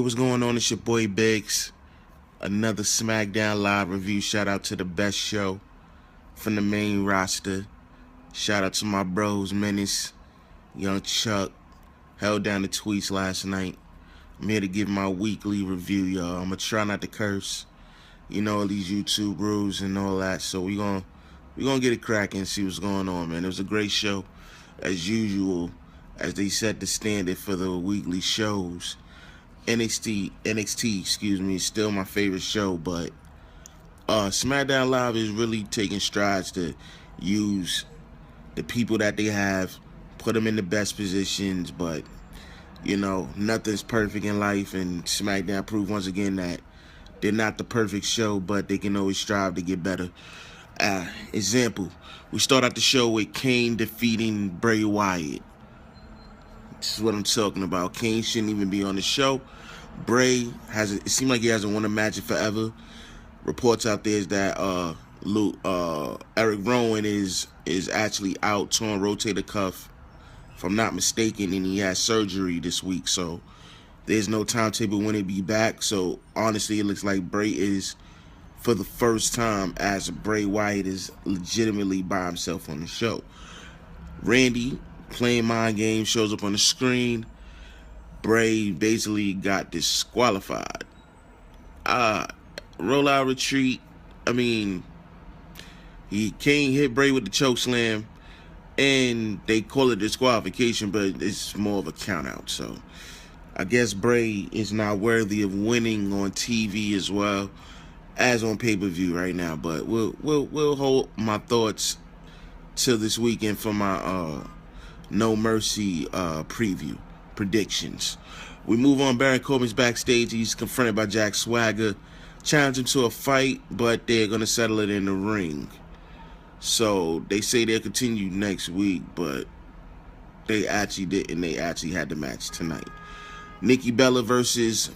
What's going on? It's your boy Biggz'S. Another Smackdown live review. Shout out to the best show from the main roster. Shout out to my bros, Menace, Young Chuck. Held down the tweets last night. I'm here to give my weekly review, y'all. I'm gonna try not to curse. You know, all these YouTube rules and all that. So we gonna get it cracking and see what's going on, man. It was a great show, as usual, as they set the standard for the weekly shows. NXT, excuse me, is still my favorite show, but SmackDown Live is really taking strides to use the people that they have, put them in the best positions, but, you know, nothing's perfect in life, and SmackDown proved once again that they're not the perfect show, but they can always strive to get better. Example, we start out the show with Kane defeating Bray Wyatt. This is what I'm talking about. Kane shouldn't even be on the show. Bray it seemed like he hasn't won a match in forever. Reports out there is that Eric Rowan is actually out, torn rotator cuff, if I'm not mistaken, and he has surgery this week. So there's no timetable when he'll be back. So honestly, it looks like Bray is, for the first time, as Bray Wyatt is legitimately by himself on the show. Randy, playing mind games, shows up on the screen. Bray basically got disqualified. Rollout retreat. I mean, Kane hit Bray with the choke slam, and they call it disqualification, but it's more of a count out. So I guess Bray is not worthy of winning on TV as well as on pay-per-view right now. But we'll hold my thoughts till this weekend for my No Mercy preview predictions. We move on. Baron Corbin's backstage. He's confronted by Jack Swagger. Challenge him to a fight, but they're going to settle it in the ring. So they say they'll continue next week, but they actually didn't. They actually had the match tonight. Nikki Bella versus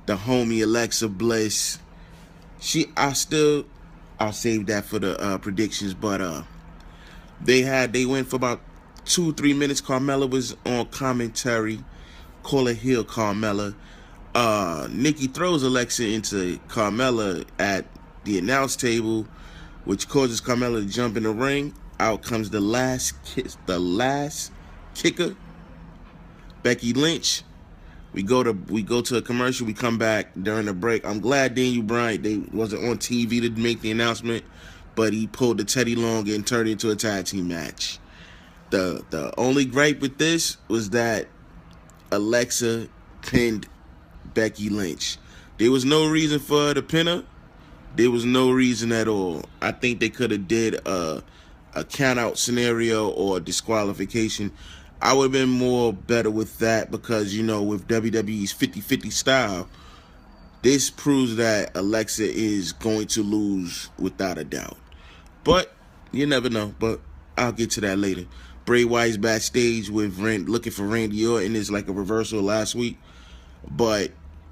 the homie Alexa Bliss. I'll save that for the predictions, but they went for about 2-3 minutes. Carmella was on commentary. Call it heel Carmella. Nikki throws Alexa into Carmella at the announce table, which causes Carmella to jump in the ring. Out comes the last kicker, Becky Lynch. We go to a commercial. We come back during the break. I'm glad Daniel Bryan wasn't on TV to make the announcement, but he pulled the Teddy Long and turned it into a tag team match. The only gripe with this was that Alexa pinned Becky Lynch. There was no reason for her to pin her. There was no reason at all. I think they could have did a count out scenario or disqualification. I would have been more better with that because, you know, with WWE's 50-50 style, this proves that Alexa is going to lose without a doubt. But you never know. But I'll get to that later. Bray Wyatt's backstage with looking for Randy Orton. Is like a reversal last week. But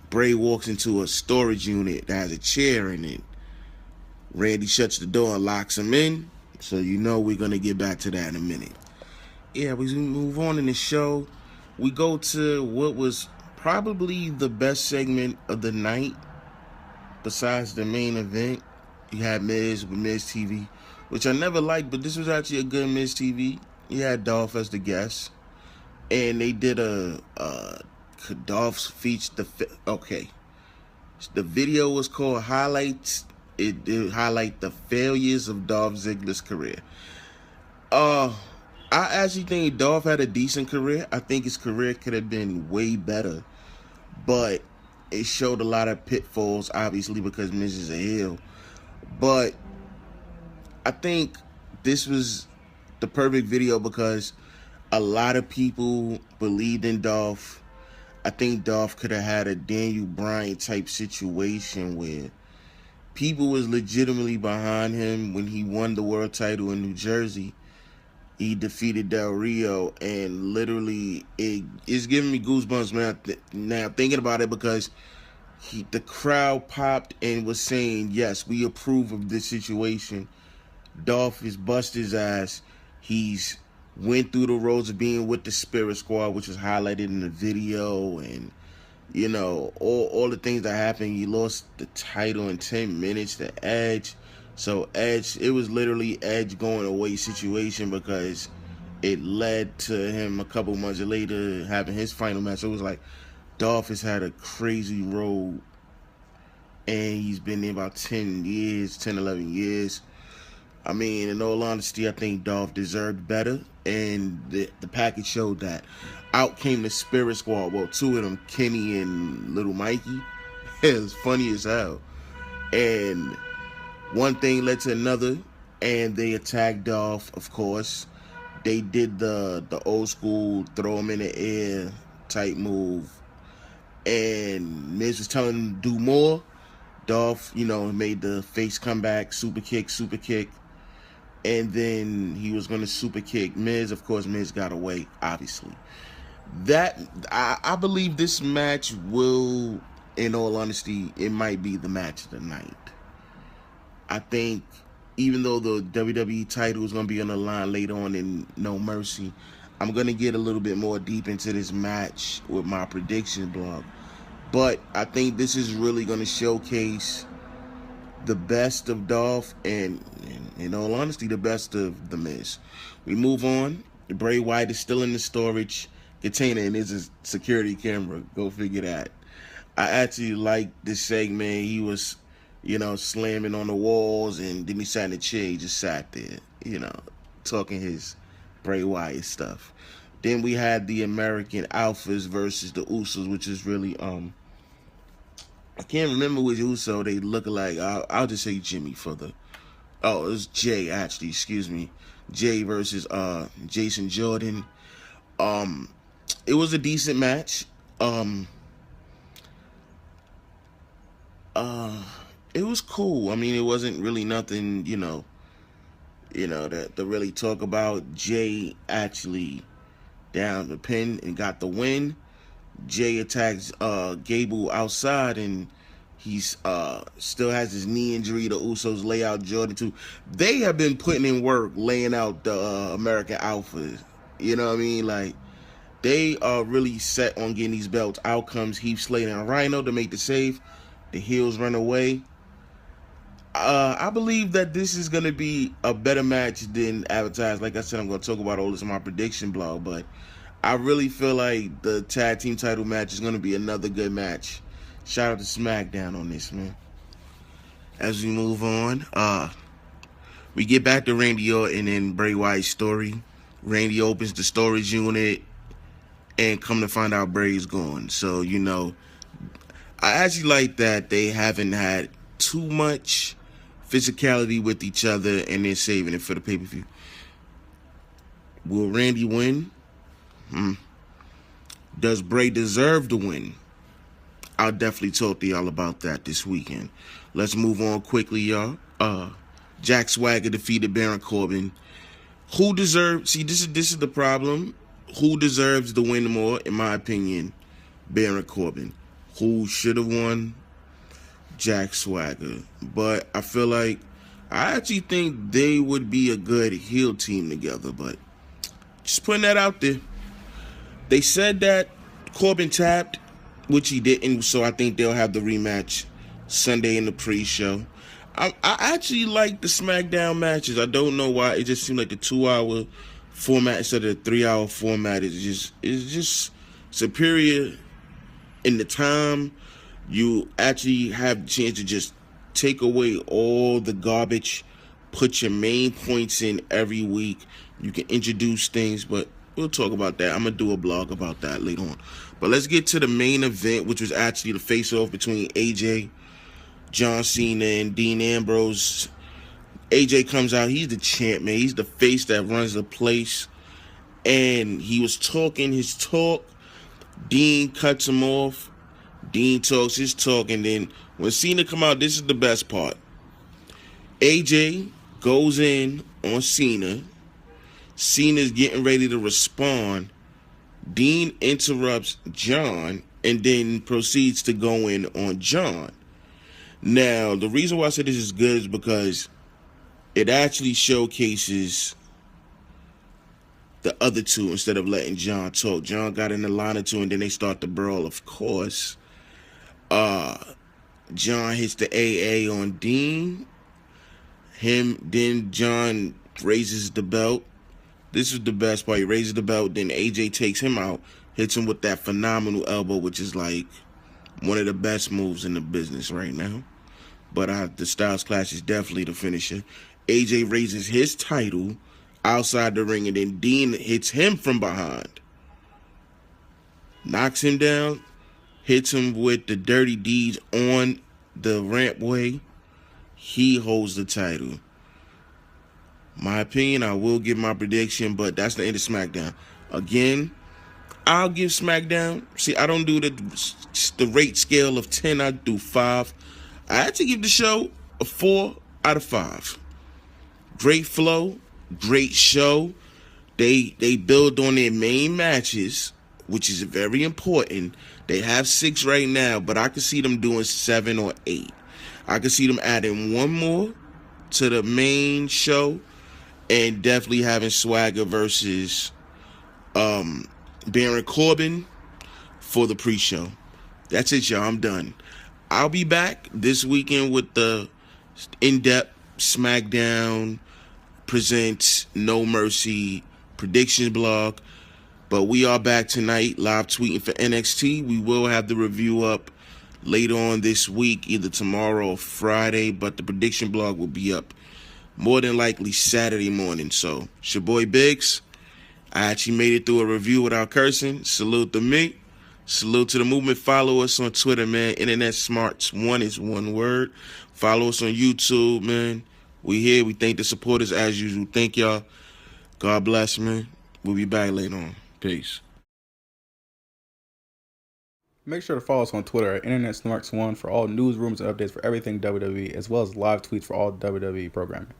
Bray walks into a storage unit that has a chair in it. Randy shuts the door and locks him in. So you know we're going to get back to that in a minute. Yeah, we move on in the show. We go to what was probably the best segment of the night besides the main event. You had Miz with Miz TV, which I never liked, but this was actually a good Miz TV. You had Dolph as the guest, and they did Dolph's feature. Okay, the video was called Highlights. It did highlight the failures of Dolph Ziggler's career. I actually think Dolph had a decent career. I think his career could have been way better, but it showed a lot of pitfalls, obviously, because Miz is a heel. But I think this was the perfect video because a lot of people believed in Dolph. I think Dolph could have had a Daniel Bryan type situation where people was legitimately behind him when he won the world title in New Jersey. He defeated Del Rio, and literally it's giving me goosebumps, man. Now thinking about it, because the crowd popped and was saying, yes, we approve of this situation. Dolph is bust his ass. He's went through the roads of being with the Spirit Squad, which was highlighted in the video, and You know, all the things that happened. You lost the title in 10 minutes to Edge. So Edge, it was literally Edge going away situation because it led to him a couple months later having his final match. So it was like Dolph has had a crazy road, and he's been there about 10 years, 10, 11 years. I mean, in all honesty, I think Dolph deserved better, and the package showed that. Out came the Spirit Squad. Well, two of them, Kenny and Little Mikey. It was funny as hell. And one thing led to another, and they attacked Dolph, of course. They did the old school throw him in the air type move. And Miz was telling him to do more. Dolph, you know, made the face comeback, super kick. And then he was going to super kick Miz. Of course, Miz got away, obviously. That I believe this match will, in all honesty, it might be the match of the night. I think even though the WWE title is going to be on the line later on in No Mercy, I'm going to get a little bit more deep into this match with my prediction blog. But I think this is really going to showcase the best of Dolph and, in all honesty, the best of The Miz. We move on. Bray Wyatt is still in the storage container and there's a security camera. Go figure that. I actually liked this segment. He was, you know, slamming on the walls, and then he sat in the chair. He just sat there, you know, talking his Bray Wyatt stuff. Then we had the American Alphas versus the Usos, which is really, I can't remember which Uso they look like. I'll just say Jimmy for the, oh, it was Jay, actually, excuse me. Jay versus Jason Jordan. It was a decent match. It was cool. I mean, it wasn't really nothing, you know, that to really talk about. Jay actually down the pin and got the win. Jay attacks Gable outside, and he's still has his knee injury. The Usos lay out Jordan too. They have been putting in work laying out the American Alphas. You know what I mean? Like, they are really set on getting these belts. Out comes Heath Slater and Rhino to make the save. The heels run away. I believe that this is going to be a better match than advertised. Like I said, I'm going to talk about all this in my prediction blog, but I really feel like the tag team title match is going to be another good match. Shout out to Smackdown on this, man. As we move on, we get back to Randy Orton and Bray Wyatt's story. Randy opens the storage unit, and come to find out Bray's gone. So, you know, I actually like that they haven't had too much physicality with each other, and they're saving it for the pay-per-view. Will Randy win? Does Bray deserve to win? I'll definitely talk to y'all about that this weekend. Let's move on quickly, y'all. Jack Swagger defeated Baron Corbin. Who deserves... See, this is the problem. Who deserves to win more, in my opinion? Baron Corbin. Who should have won? Jack Swagger. But I feel like... I actually think they would be a good heel team together, but just putting that out there. They said that Corbin tapped, which he didn't, so I think they'll have the rematch Sunday in the pre-show. I actually like the Smackdown matches. I don't know why. It just seemed like the 2-hour format instead of the 3-hour format is just superior in the time. You actually have the chance to just take away all the garbage, put your main points in every week. You can introduce things, but we'll talk about that. I'm going to do a blog about that later on. But let's get to the main event, which was actually the face-off between AJ, John Cena, and Dean Ambrose. AJ comes out. He's the champ, man. He's the face that runs the place. And he was talking his talk. Dean cuts him off. Dean talks his talk. And then when Cena come out, this is the best part. AJ goes in on Cena. Cena's getting ready to respond. Dean interrupts John and then proceeds to go in on John. Now, the reason why I said this is good is because it actually showcases the other two instead of letting John talk. John got in the line or two, and then they start to brawl, of course. John hits the AA on Dean. Then John raises the belt. This is the best part. He raises the belt, then AJ takes him out, hits him with that phenomenal elbow, which is like one of the best moves in the business right now. But the Styles Clash is definitely the finisher. AJ raises his title outside the ring, and then Dean hits him from behind. Knocks him down, hits him with the dirty deeds on the rampway. He holds the title. My opinion, I will give my prediction, but that's the end of SmackDown. Again, I'll give SmackDown. See, I don't do the rate scale of 10. I do 5. I had to give the show a 4 out of 5. Great flow, great show. They build on their main matches, which is very important. They have 6 right now, but I could see them doing 7 or 8. I could see them adding one more to the main show, and definitely having Swagger versus Baron Corbin for the pre-show. That's it, y'all. I'm done. I'll be back this weekend with the in-depth SmackDown presents No Mercy predictions blog. But we are back tonight, live tweeting for NXT. We will have the review up later on this week, either tomorrow or Friday. But the prediction blog will be up more than likely Saturday morning. So, it's your boy Biggs. I actually made it through a review without cursing. Salute to me. Salute to the movement. Follow us on Twitter, man. Internet Smarts. 1 is one word. Follow us on YouTube, man. We here. We thank the supporters as usual. Thank y'all. God bless, man. We'll be back later on. Peace. Make sure to follow us on Twitter at InternetSmarks1 for all news, rumors, and updates for everything WWE, as well as live tweets for all WWE programming.